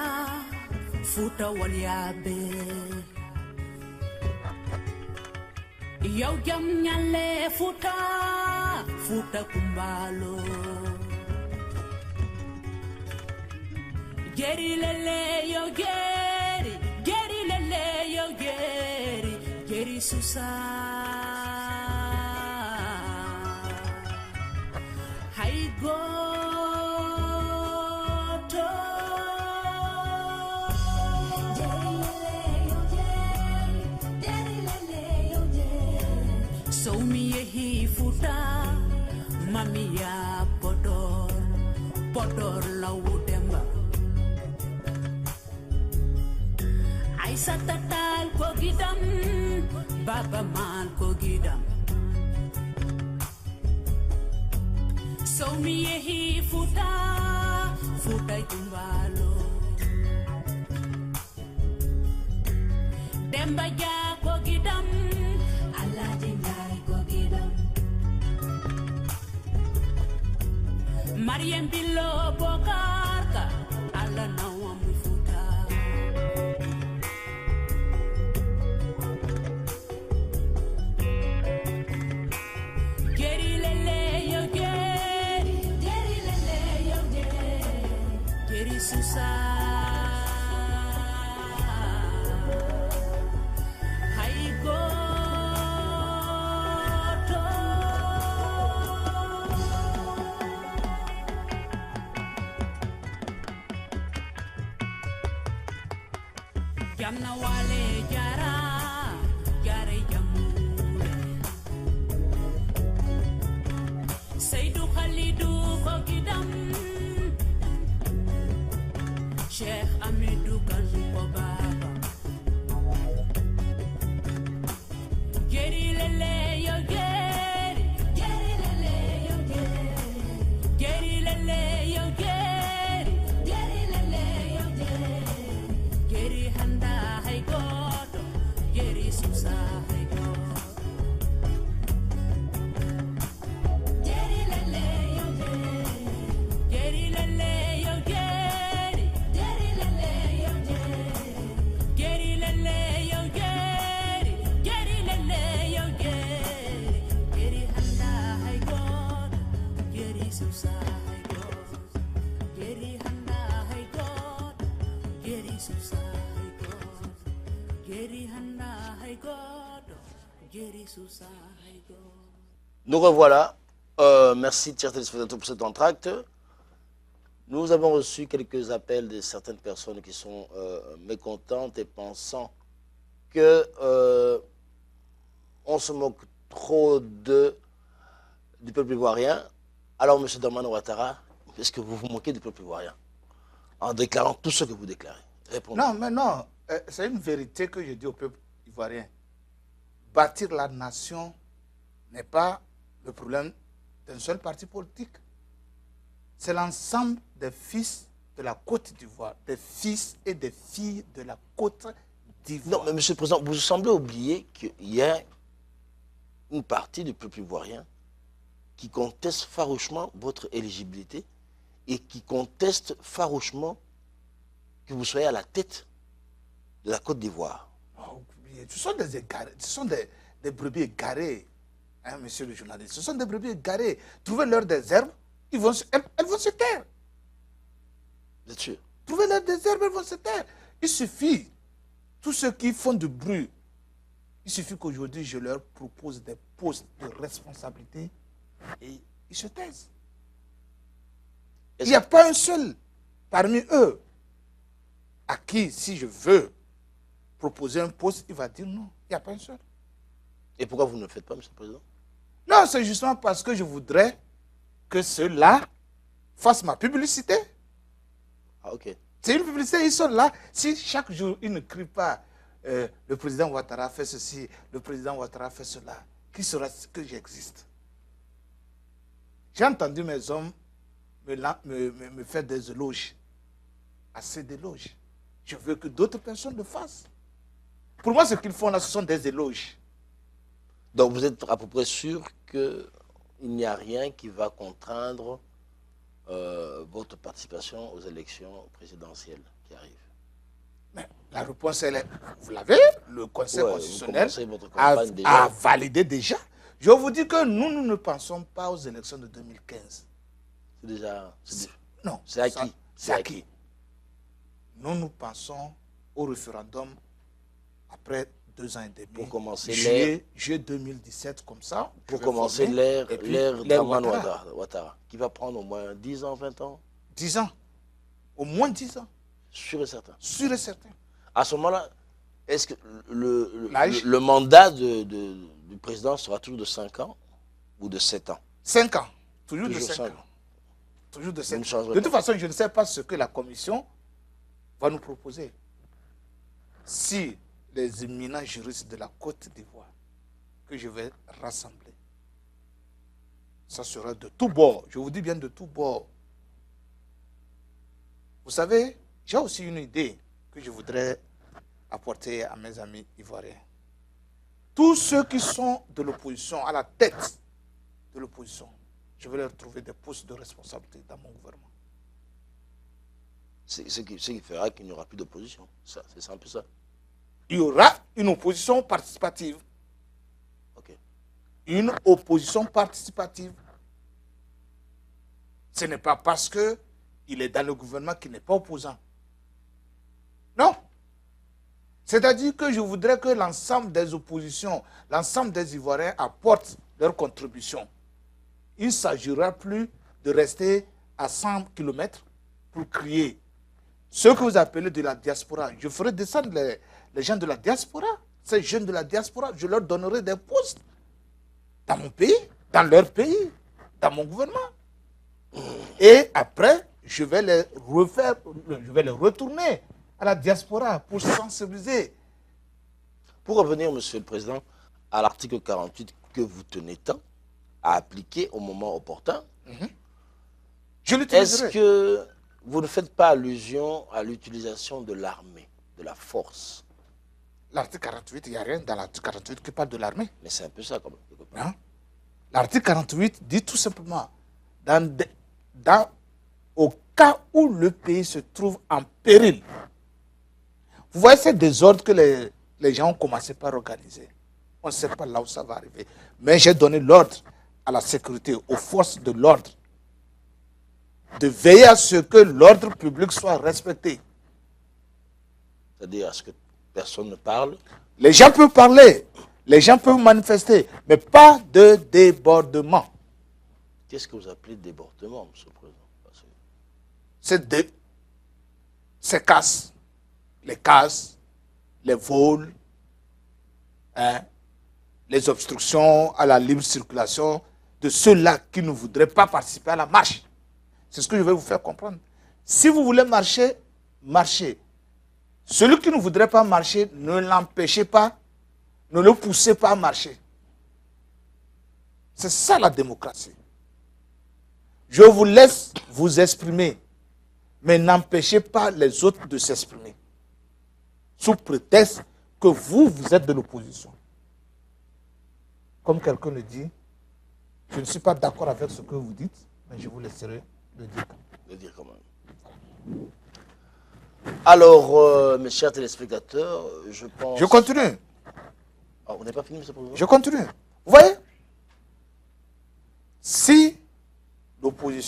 Speaker 4: futa waliabe. Yow jam nyale futa, futa kumbalo. Geri lele yo geri, geri lele yo geri. Geri Susa Hai goto So mi yehi futa Mami ya podor Podor la udemba Aisa tatal kogidam Baba man kogidam So mi yehi futa Futa itumbalo Demba ja kogidam Allah jindai kogidam Mariam Bilo Bokarka Allah nawam futa Susa Hai goto Jamna wale jara jare jamule Seydou Khalidou Kogidam Cheikh Amidou Kanouko Baba Geri lele yo geri Geri lele yo geri Geri lele yo geri Geri lele yo geri Geri handa hay goto Geri susa hay goto Geri lele yo geri Geri lele yo geri Geri lele yo geri Geri lele yo geri Geri handa hay god Geri susa hay god Geri handa hay god Geri susa hay god Geri handa hay god Geri susa hay god.
Speaker 1: Nous revoilà. Merci, chers téléspectateurs, pour cet entracte. Nous avons reçu quelques appels de certaines personnes qui sont mécontentes et pensant que on se moque trop du peuple ivoirien. Alors, M. Dramane Ouattara, est-ce que vous vous moquez du peuple ivoirien en déclarant tout ce que vous déclarez? Répondez.
Speaker 2: Non, mais non, c'est une vérité que je dis au peuple ivoirien. Bâtir la nation n'est pas le problème d'un seul parti politique. C'est l'ensemble des fils de la Côte d'Ivoire, des fils et des filles de la Côte d'Ivoire.
Speaker 1: Non, mais Monsieur le Président, vous semblez oublier qu'il y a une partie du peuple ivoirien qui conteste farouchement votre éligibilité et qui conteste farouchement que vous soyez à la tête de la Côte d'Ivoire.
Speaker 2: Oh, ce sont des égarés, ce sont des brebis égarés. hein, monsieur le journaliste. Ce sont des brebis égarées. Trouvez-leur des herbes, elles vont se taire.
Speaker 1: Vous êtes sûr?
Speaker 2: Trouvez-leur des herbes, elles vont se taire. Il suffit, tous ceux qui font du bruit, il suffit qu'aujourd'hui je leur propose des postes de responsabilité et ils se taisent. Il n'y a pas un seul parmi eux à qui, si je veux proposer un poste, il va dire non. Il n'y a pas un seul.
Speaker 1: Et pourquoi vous ne le faites pas, monsieur le Président?
Speaker 2: Non, c'est justement parce que je voudrais que ceux-là fassent ma publicité.
Speaker 1: Ah, ok.
Speaker 2: C'est une publicité, ils sont là. Si chaque jour, ils ne crient pas le président Ouattara fait ceci, le président Ouattara fait cela, qui sera ce que j'existe? J'ai entendu mes hommes me faire des éloges. Assez d'éloges. Je veux que d'autres personnes le fassent. Pour moi, ce qu'ils font là, ce sont des éloges.
Speaker 1: Donc vous êtes à peu près sûr qu'il n'y a rien qui va contraindre votre participation aux élections présidentielles qui arrivent?
Speaker 2: Mais la réponse, elle est, vous l'avez, le Conseil
Speaker 1: Ouais,
Speaker 2: constitutionnel
Speaker 1: vous commencez votre campagne déjà.
Speaker 2: a validé déjà. Je vous dis que nous ne pensons pas aux élections de 2015.
Speaker 1: C'est déjà...
Speaker 2: Non.
Speaker 1: C'est acquis.
Speaker 2: ça, C'est acquis. Nous pensons au référendum après 2 ans et demi.
Speaker 1: Pour commencer
Speaker 2: juillet 2017, comme ça.
Speaker 1: Pour
Speaker 2: je vais
Speaker 1: commencer
Speaker 2: former. Et puis,
Speaker 1: l'ère
Speaker 2: l'ère
Speaker 1: Draman
Speaker 2: Ouattara.
Speaker 1: Ouattara, qui va prendre au moins 10 ans, 20 ans,
Speaker 2: 10 ans. Au moins 10 ans.
Speaker 1: sûr et certain.
Speaker 2: Sûr et certain.
Speaker 1: À ce moment-là, est-ce que
Speaker 2: L'âge?
Speaker 1: le mandat du président sera toujours de 5 ans ou de 7 ans?
Speaker 2: 5 ans. Toujours de
Speaker 1: Toujours
Speaker 2: 5
Speaker 1: cinq
Speaker 2: ans. Toujours de
Speaker 1: Vous
Speaker 2: 5
Speaker 1: ne
Speaker 2: ans.
Speaker 1: changerez
Speaker 2: De toute
Speaker 1: pas.
Speaker 2: façon, je ne sais pas ce que la commission va nous proposer. Si les éminents juristes de la Côte d'Ivoire que je vais rassembler, ça sera de tous bords. Je vous dis bien de tous bords. Vous savez, j'ai aussi une idée que je voudrais apporter à mes amis ivoiriens. Tous ceux qui sont de l'opposition, à la tête de l'opposition, je vais leur trouver des postes de responsabilité dans mon gouvernement.
Speaker 1: C'est ce qui fera qu'il n'y aura plus d'opposition. C'est un peu ça.
Speaker 2: Il y aura une opposition participative.
Speaker 1: Ok.
Speaker 2: Une opposition participative. Ce n'est pas parce qu'il est dans le gouvernement qu'il n'est pas opposant. Non. C'est-à-dire que je voudrais que l'ensemble des oppositions, l'ensemble des Ivoiriens apportent leur contribution. Il ne s'agira plus de rester à 100 km pour crier. Ce que vous appelez de la diaspora, je ferai descendre les gens de la diaspora, ces jeunes de la diaspora, je leur donnerai des postes dans mon pays, dans leur pays, dans mon gouvernement. Et après, je vais les retourner à la diaspora pour sensibiliser.
Speaker 1: Pour revenir, Monsieur le Président, à l'article 48 que vous tenez tant à appliquer au moment opportun,
Speaker 2: Je l'utiliserai.
Speaker 1: est-ce que vous ne faites pas allusion à l'utilisation de l'armée, de la force?
Speaker 2: L'article 48, il n'y a rien dans l'article 48 qui parle de l'armée.
Speaker 1: Mais c'est un peu ça quand même. quelque part.
Speaker 2: Hein? L'article 48 dit tout simplement, au cas où le pays se trouve en péril, vous voyez ces désordres que les gens ont commencé par organiser. On ne sait pas là où ça va arriver. Mais j'ai donné l'ordre à la sécurité, aux forces de l'ordre, de veiller à ce que l'ordre public soit respecté.
Speaker 1: C'est-à-dire à ce que personne ne parle.
Speaker 2: Les gens peuvent parler, les gens peuvent manifester, mais pas de débordement.
Speaker 1: Qu'est-ce que vous appelez débordement, Monsieur le Président? Parce que
Speaker 2: C'est casse, les vols, hein, les obstructions à la libre circulation de ceux-là qui ne voudraient pas participer à la marche. C'est ce que je vais vous faire comprendre. Si vous voulez marcher, marchez. Celui qui ne voudrait pas marcher, ne l'empêchez pas, ne le poussez pas à marcher. C'est ça la démocratie. Je vous laisse vous exprimer, mais n'empêchez pas les autres de s'exprimer. Sous prétexte que vous êtes de l'opposition. Comme quelqu'un le dit, je ne suis pas d'accord avec ce que vous dites, mais je vous laisserai le dire.
Speaker 1: Le dire quand même. Alors, mes chers téléspectateurs, je pense...
Speaker 2: Je continue.
Speaker 1: Ah, on n'est pas fini, Monsieur le Président?
Speaker 2: Je continue. Vous voyez,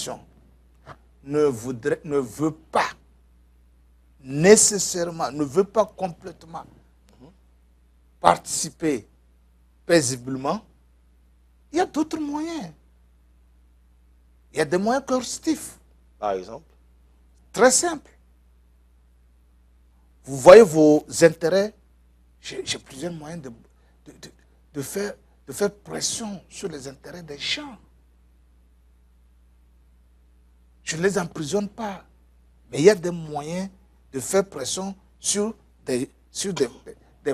Speaker 2: constitution ne veut pas nécessairement, ne veut pas complètement participer paisiblement, il y a d'autres moyens. Il y a des moyens coercitifs.
Speaker 1: Par exemple.
Speaker 2: Très simple. Vous voyez vos intérêts, j'ai plusieurs moyens de faire pression sur les intérêts des gens. Je ne les emprisonne pas. Mais il y a des moyens de faire pression sur des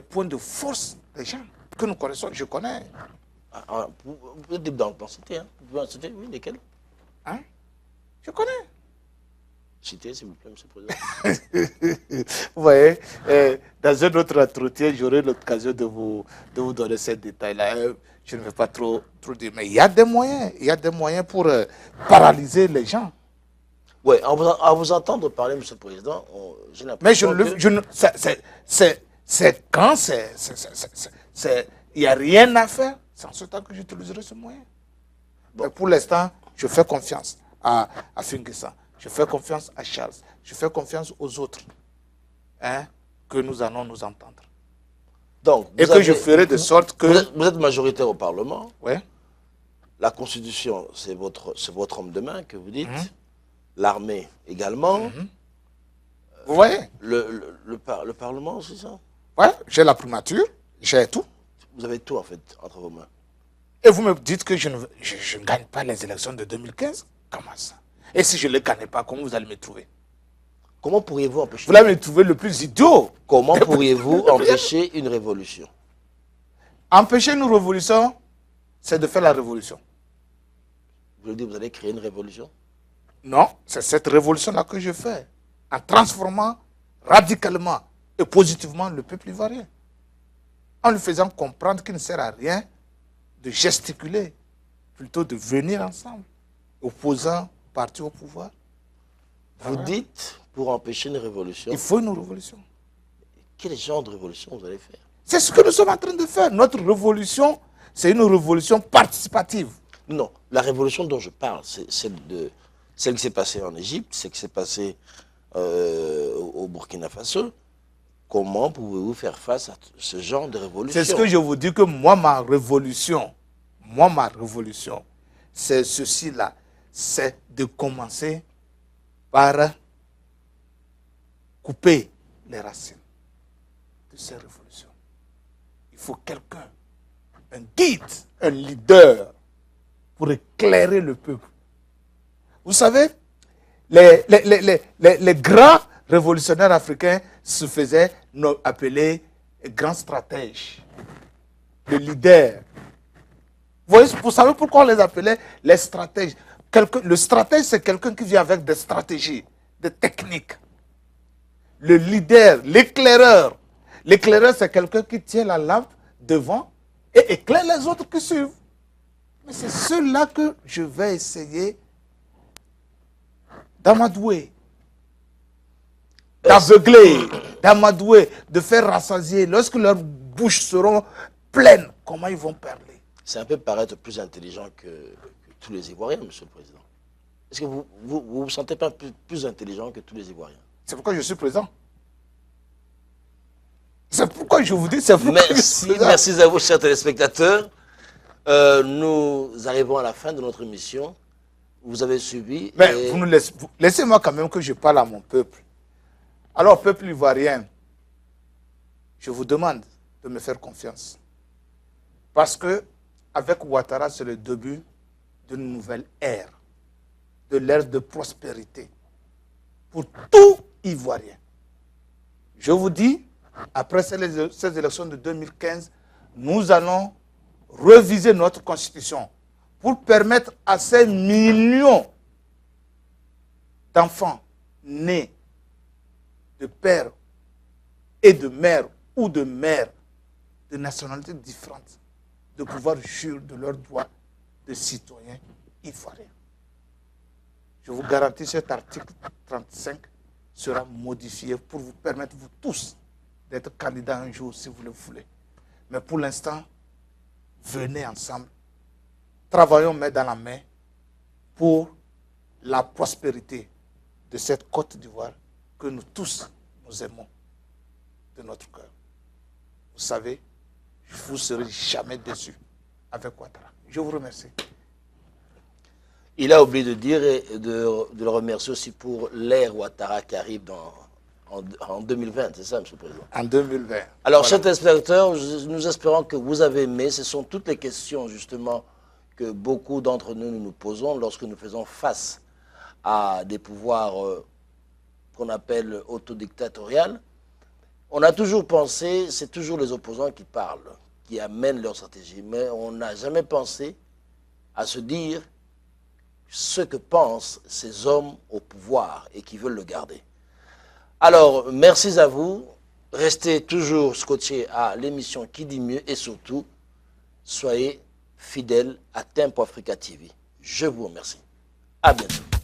Speaker 2: points de force des gens que nous connaissons. Je connais.
Speaker 1: Vous pouvez d'en citer, hein? Vous pouvez en citer, oui, lesquels?
Speaker 2: Hein? Je connais.
Speaker 1: Citez, s'il vous plaît, M. le Président.
Speaker 2: Vous voyez, dans un autre entretien, j'aurai l'occasion de vous donner ces détails-là. Je ne vais pas trop dire. Mais il y a des moyens pour paralyser les gens.
Speaker 1: Oui, à vous entendre parler, M. le Président, j'ai l'impression
Speaker 2: c'est quand il n'y a rien à faire, c'est en ce temps que j'utiliserai ce moyen. Bon. Mais pour l'instant, je fais confiance à Fingissa, je fais confiance à Charles, je fais confiance aux autres, hein, que nous allons nous entendre.
Speaker 1: Donc,
Speaker 2: je ferai de sorte que...
Speaker 1: Vous êtes majoritaire au Parlement.
Speaker 2: Oui.
Speaker 1: La Constitution, c'est votre homme de main que vous dites. L'armée également.
Speaker 2: Vous voyez
Speaker 1: le Parlement, c'est ça?
Speaker 2: Oui, j'ai la primature, j'ai tout.
Speaker 1: Vous avez tout, en fait, entre vos mains.
Speaker 2: Et vous me dites que je ne gagne pas les élections de 2015? Comment ça? Et si je ne les gagne pas, comment vous allez me trouver?
Speaker 1: Comment pourriez-vous empêcher...
Speaker 2: Vous allez me trouver le plus idiot.
Speaker 1: Comment pourriez-vous empêcher une révolution?
Speaker 2: Empêcher une révolution, c'est de faire la révolution.
Speaker 1: Vous voulez dire que vous allez créer une révolution?
Speaker 2: Non, c'est cette révolution-là que je fais, en transformant radicalement et positivement le peuple ivoirien. En lui faisant comprendre qu'il ne sert à rien de gesticuler, plutôt de venir ensemble, opposant parti au pouvoir.
Speaker 1: Vous dites, pour empêcher une révolution...
Speaker 2: Il faut une révolution.
Speaker 1: Quel genre de révolution vous allez faire?
Speaker 2: C'est ce que nous sommes en train de faire. Notre révolution, c'est une révolution participative.
Speaker 1: Non, la révolution dont je parle, c'est celle qui s'est passée en Égypte, celle qui s'est passée au Burkina Faso. Comment pouvez-vous faire face à ce genre de révolution?
Speaker 2: C'est ce que je vous dis, que moi, ma révolution, c'est ceci-là. C'est de commencer par couper les racines de ces révolutions. Il faut quelqu'un, un guide, un leader, pour éclairer le peuple. Vous savez, les grands révolutionnaires africains se faisaient appeler grands stratèges, le leader. Vous savez pourquoi on les appelait les stratèges? Le stratège, c'est quelqu'un qui vient avec des stratégies, des techniques. Le leader, l'éclaireur. L'éclaireur, c'est quelqu'un qui tient la lampe devant et éclaire les autres qui suivent. Mais c'est ceux-là que je vais essayer d'amadouer, d'aveugler, d'amadouer, de faire rassasier. Lorsque leurs bouches seront pleines, comment ils vont parler?
Speaker 1: C'est un peu paraître plus intelligent que tous les Ivoiriens, Monsieur le Président. Est-ce que vous vous sentez pas plus intelligent que tous les Ivoiriens?
Speaker 2: C'est pourquoi je suis présent. C'est pourquoi je vous dis, c'est pourquoi je suis présent.
Speaker 1: Merci à vous, chers téléspectateurs. Nous arrivons à la fin de notre émission. Vous avez suivi.
Speaker 2: Mais vous nous laissez-moi quand même que je parle à mon peuple. Alors, peuple ivoirien, je vous demande de me faire confiance. Parce que avec Ouattara, c'est le début d'une nouvelle ère, de l'ère de prospérité pour tout Ivoirien. Je vous dis, après ces élections de 2015, nous allons reviser notre constitution pour permettre à ces millions d'enfants nés de pères et de mères ou de mères de nationalités différentes de pouvoir jouir de leurs droits de citoyens ivoiriens. Je vous garantis, cet article 35 sera modifié pour vous permettre, vous tous, d'être candidats un jour si vous le voulez. Mais pour l'instant, venez ensemble, travaillons main dans la main pour la prospérité de cette Côte d'Ivoire que nous tous, nous aimons de notre cœur. Vous savez, vous ne serez jamais déçus avec Ouattara. Je vous remercie.
Speaker 1: Il a oublié de dire et de le remercier aussi pour l'ère Ouattara qui arrive en 2020, c'est ça, M. le Président?
Speaker 2: En 2020.
Speaker 1: Alors,
Speaker 2: Voilà.
Speaker 1: chers téléspectateurs, nous espérons que vous avez aimé. Ce sont toutes les questions, justement, que beaucoup d'entre nous nous posons lorsque nous faisons face à des pouvoirs qu'on appelle autodictatoriales. On a toujours pensé, c'est toujours les opposants qui parlent, qui amènent leur stratégie. Mais on n'a jamais pensé à se dire ce que pensent ces hommes au pouvoir et qui veulent le garder. Alors, merci à vous. Restez toujours scotchés à l'émission Qui dit mieux et surtout, soyez fidèles à Tempo Africa TV. Je vous remercie. À bientôt.